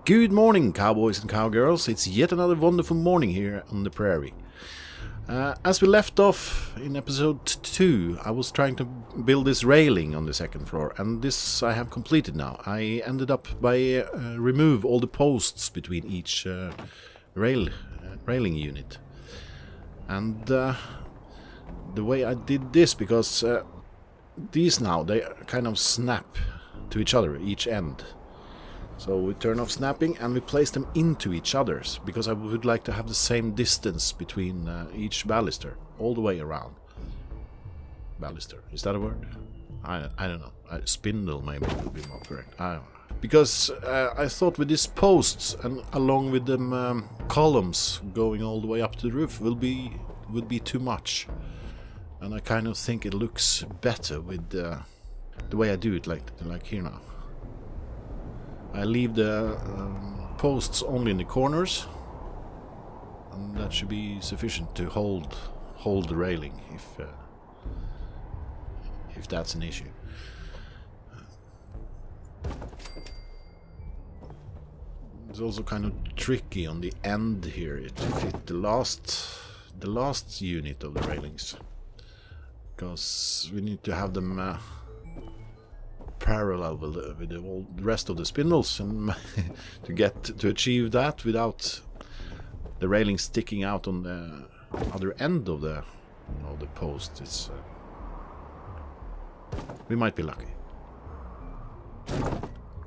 Good morning, cowboys and cowgirls. It's yet another wonderful morning here on the prairie. As we left off in episode 2, I was trying to build this railing on the second floor, and this I have completed now. I ended up by remove all the posts between each railing unit. And the way I did this, because these now, they kind of snap to each other, each end. So we turn off snapping and we place them into each other's, because I would like to have the same distance between each baluster all the way around. Baluster, is that a word? I don't know. Spindle maybe would be more correct. I don't know. Because I thought with these posts and along with them columns going all the way up to the roof would be too much, and I kind of think it looks better with the way I do it, like here now. I leave the posts only in the corners, and that should be sufficient to hold the railing if that's an issue. It's also kind of tricky on the end here to fit the last unit of the railings, because we need to have them parallel with the rest of the spindles, and to achieve that without the railing sticking out on the other end of the post. It's we might be lucky.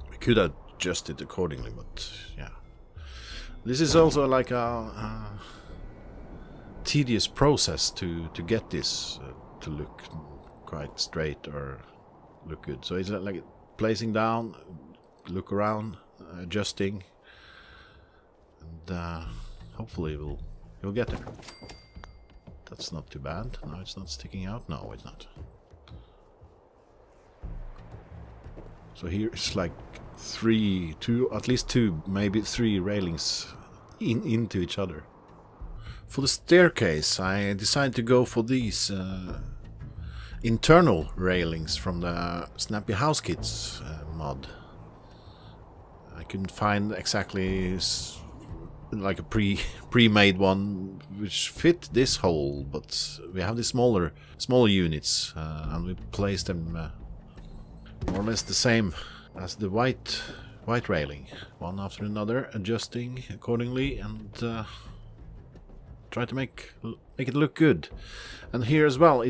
We could adjust it accordingly, but yeah, this is also like a tedious process to get this to look quite straight or look good. So it's like placing down, look around, adjusting, and hopefully we'll get there. That's not too bad. No, it's not sticking out. No, it's not. So here it's like at least two, maybe three railings into each other. For the staircase, I decided to go for these internal railings from the Snappy House Kits mod. I couldn't find exactly like a pre-made one which fit this hole, but we have the smaller units, and we placed them more or less the same as the white railing, one after another, adjusting accordingly, and try to make it look good. And here as well,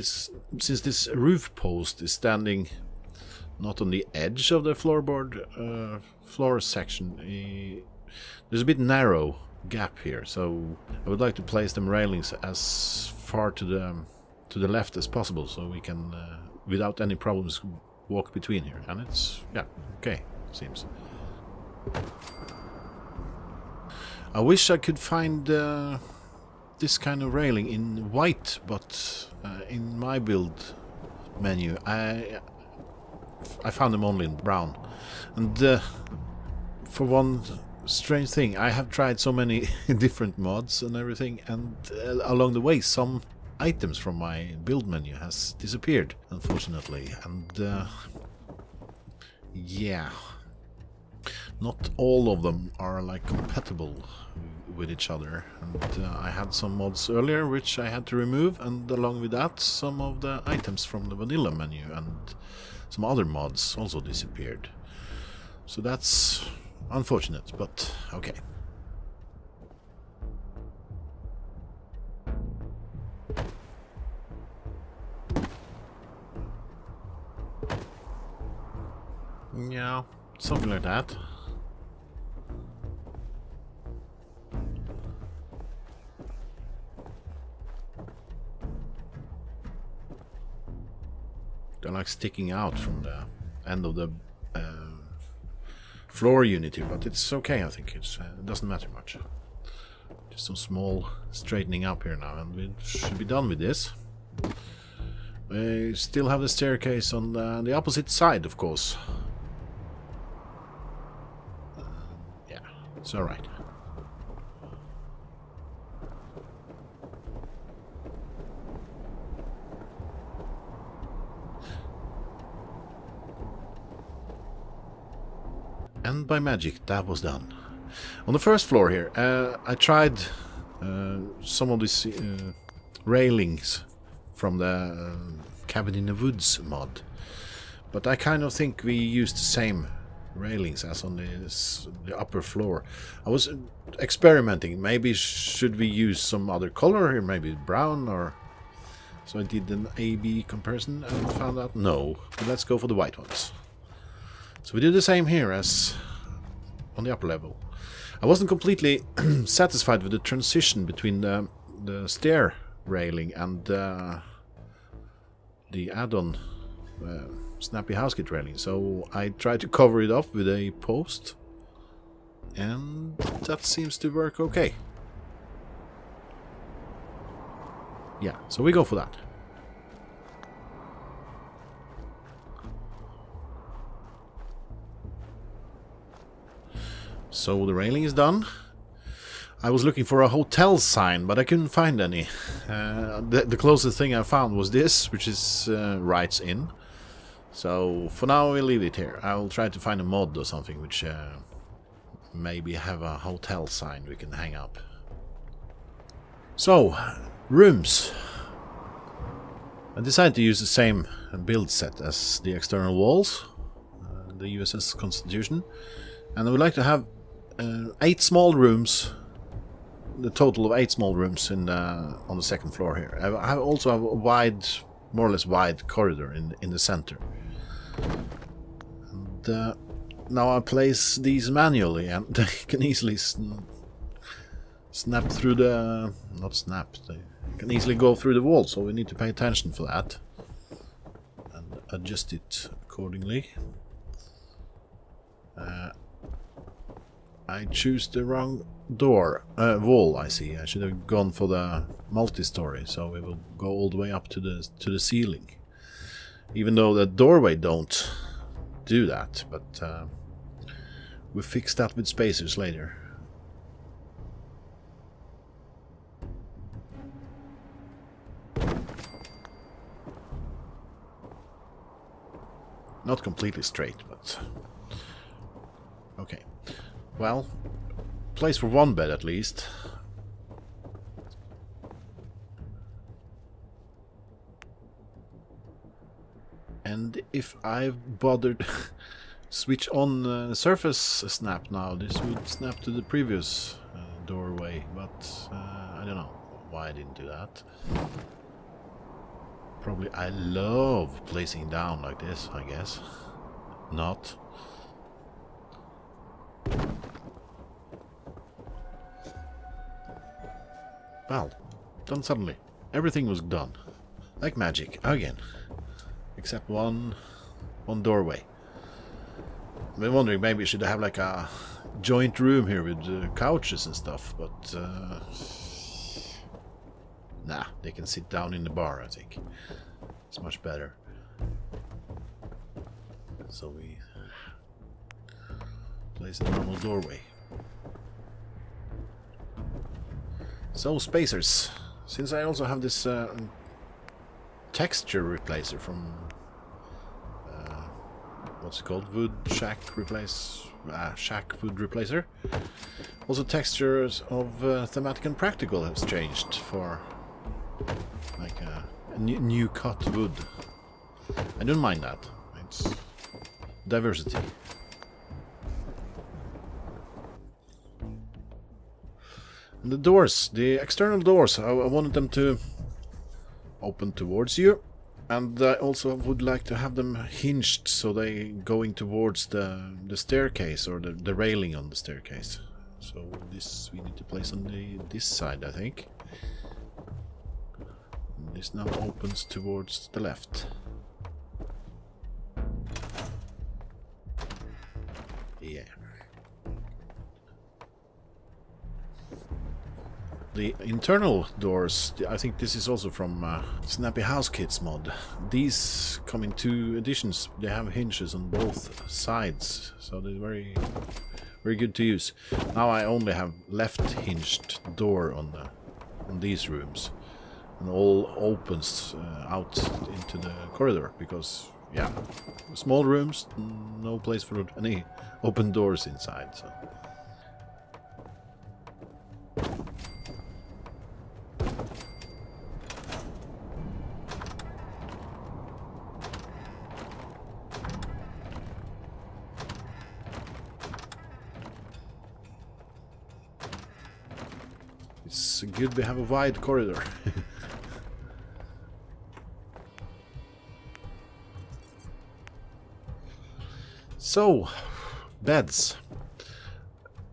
since this roof post is standing not on the edge of the floor section, there's a bit narrow gap here, so I would like to place them railings as far to the left as possible, so we can without any problems walk between here. And it's okay, seems. I wish I could find this kind of railing in white, but in my build menu I found them only in brown. And for one strange thing, I have tried so many different mods and everything, and along the way some items from my build menu has disappeared, unfortunately. And yeah, not all of them are like compatible with each other, and I had some mods earlier which I had to remove, and along with that some of the items from the vanilla menu and some other mods also disappeared. So that's unfortunate, but okay. Yeah, something like that. They're like sticking out from the end of the floor unit here, but it's okay. I think it doesn't matter much. Just some small straightening up here now, and we should be done with this. We still have the staircase on the opposite side, of course. Yeah, it's alright. And by magic, that was done. On the first floor here, I tried some of these railings from the Cabin in the Woods mod, but I kind of think we used the same railings as on the upper floor. I was experimenting. Maybe should we use some other color here? Maybe brown or... So I did an A-B comparison and found out no. But let's go for the white ones. So we did the same here as on the upper level. I wasn't completely satisfied with the transition between the stair railing and the add-on snappy house kit railing. So I tried to cover it up with a post, and that seems to work okay. Yeah, so we go for that. So the railing is done. I was looking for a hotel sign, but I couldn't find any. The closest thing I found was this, which is Rights Inn. So for now we'll leave it here. I will try to find a mod or something which maybe have a hotel sign we can hang up. So, rooms. I decided to use the same build set as the external walls, the USS Constitution, and I would like to have 8 small rooms, the total of 8 small rooms in on the second floor here. I also have a wide, more or less wide corridor in the center. And now I place these manually, and they can easily snap through the... not snap, they can easily go through the wall, so we need to pay attention for that and adjust it accordingly. I choose the wrong wall, I see. I should have gone for the multi-story, so we will go all the way up to the ceiling. Even though the doorway don't do that, but we'll fix that with spacers later. Not completely straight, but okay. Well, place for one bed at least. And if I've bothered switch on surface snap now, this would snap to the previous doorway, but I don't know why I didn't do that. Probably I love placing down like this, I guess. Not. Well, done suddenly. Everything was done. Like magic, again. Except one doorway. I've been wondering, maybe we should have like a joint room here with couches and stuff, but nah, they can sit down in the bar, I think. It's much better. So we place a normal doorway. So, spacers. Since I also have this texture replacer from what's it called? Wood shack replace shack wood replacer. Also, textures of thematic and practical has changed for like a new cut wood. I don't mind that. It's diversity. And the doors, the external doors, I wanted them to open towards you, and I also would like to have them hinged so they going towards the staircase or the railing on the staircase. So this we need to place on this side, I think. And this now opens towards the left. Yeah. The internal doors, I think this is also from Snappy House Kits mod. These come in 2 editions. They have hinges on both sides, so they're very good to use. Now I only have left hinged door on these rooms, and all opens out into the corridor because, yeah, small rooms, no place for any open doors inside. So. it's good we have a wide corridor. So, beds.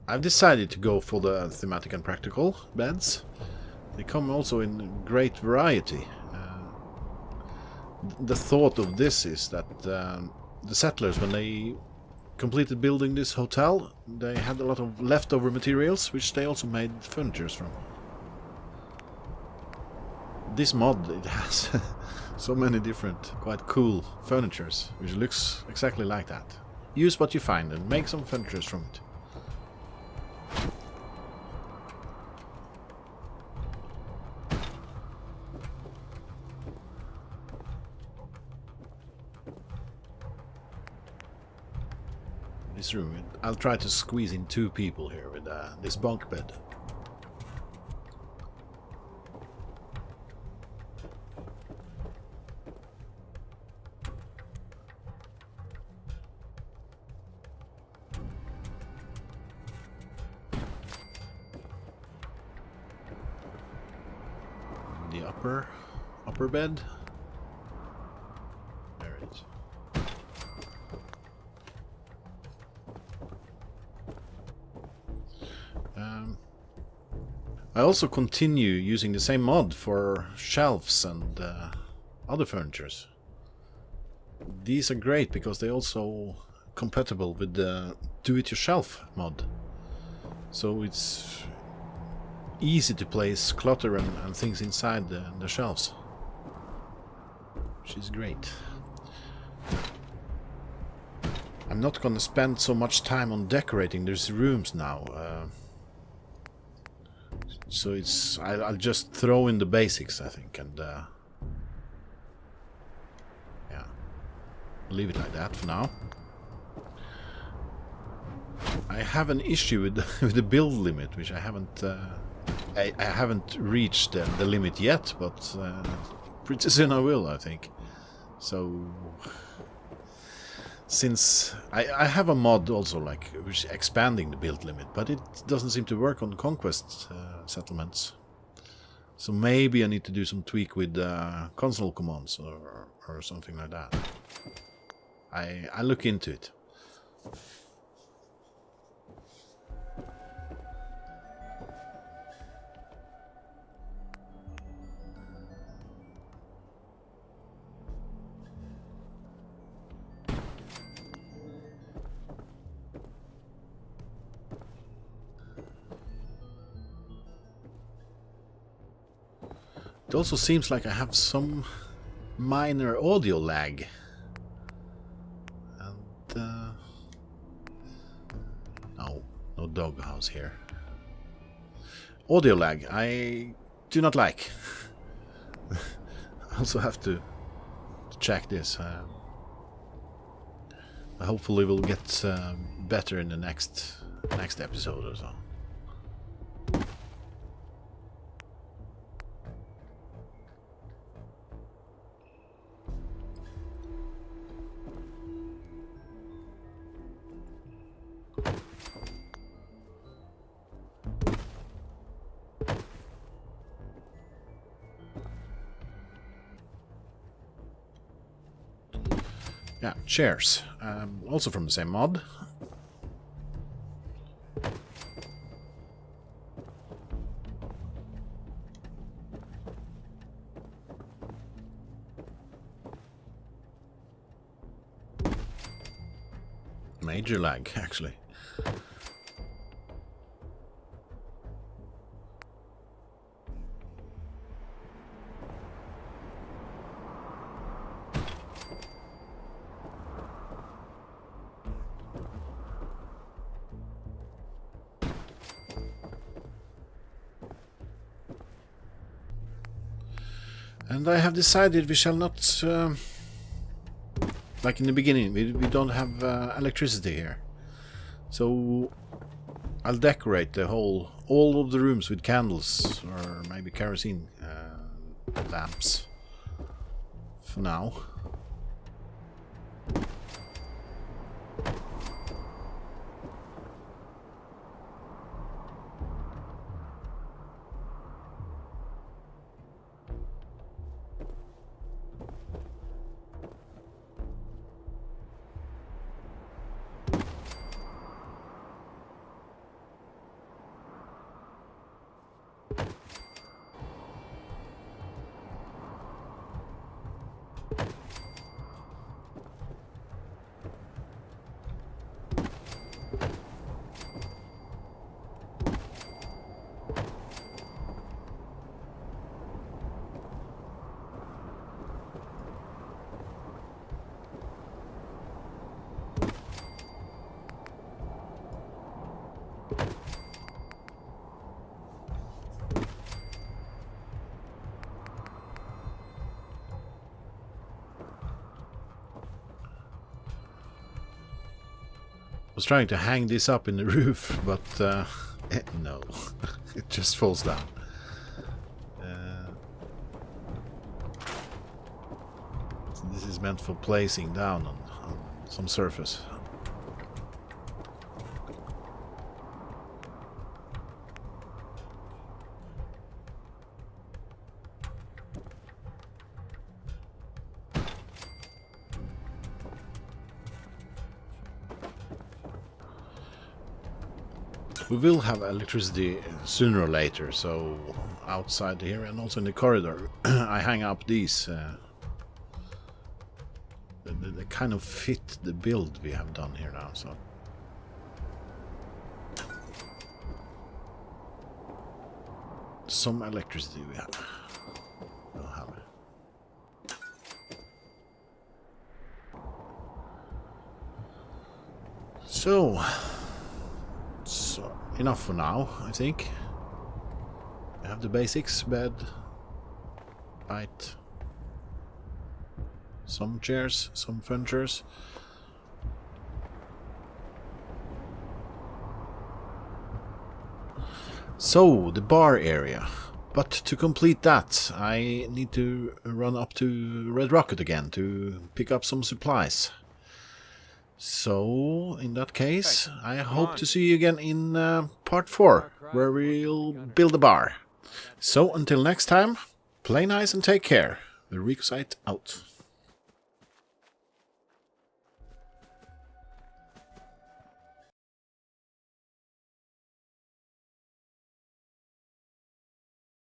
I've decided to go for the thematic and practical beds. They come also in great variety. The thought of this is that the settlers, when they completed building this hotel, they had a lot of leftover materials, which they also made furniture from. This mod, it has so many different, quite cool furnitures, which looks exactly like that. Use what you find and make some furniture from it. This room, I'll try to squeeze in 2 people here with this bunk bed. The upper bed. There it is. I also continue using the same mod for shelves and other furnitures. These are great because they're also compatible with the do-it-yourself mod. So it's easy to place clutter and things inside the shelves. Which is great. I'm not gonna spend so much time on decorating these rooms now. So I'll just throw in the basics, I think, and yeah, leave it like that for now. I have an issue with with the build limit, which I haven't reached the limit yet, but pretty soon I will, I think. So since I have a mod also like which is expanding the build limit, but it doesn't seem to work on conquest settlements. So maybe I need to do some tweak with console commands or something like that. I look into it. It also seems like I have some minor audio lag. And no doghouse here. Audio lag, I do not like. I also have to check this. Hopefully we'll get better in the next episode or so. Yeah, chairs. Also from the same mod. Major lag, actually. And I have decided we shall not, like in the beginning, we don't have electricity here. So I'll decorate all of the rooms with candles or maybe kerosene lamps for now. was trying to hang this up in the roof, but no, it just falls down. This is meant for placing down on some surface. We will have electricity sooner or later, so outside here and also in the corridor I hang up these. They kind of fit the build we have done here now, so. Some electricity we have. We'll have it. So enough for now, I think. We have the basics: bed, light, some chairs, some furnitures. So, the bar area. But to complete that, I need to run up to Red Rocket again to pick up some supplies. So, in that case, I hope to see you again in part 4, where we'll build a bar. So, until next time, play nice and take care. The Recosite out.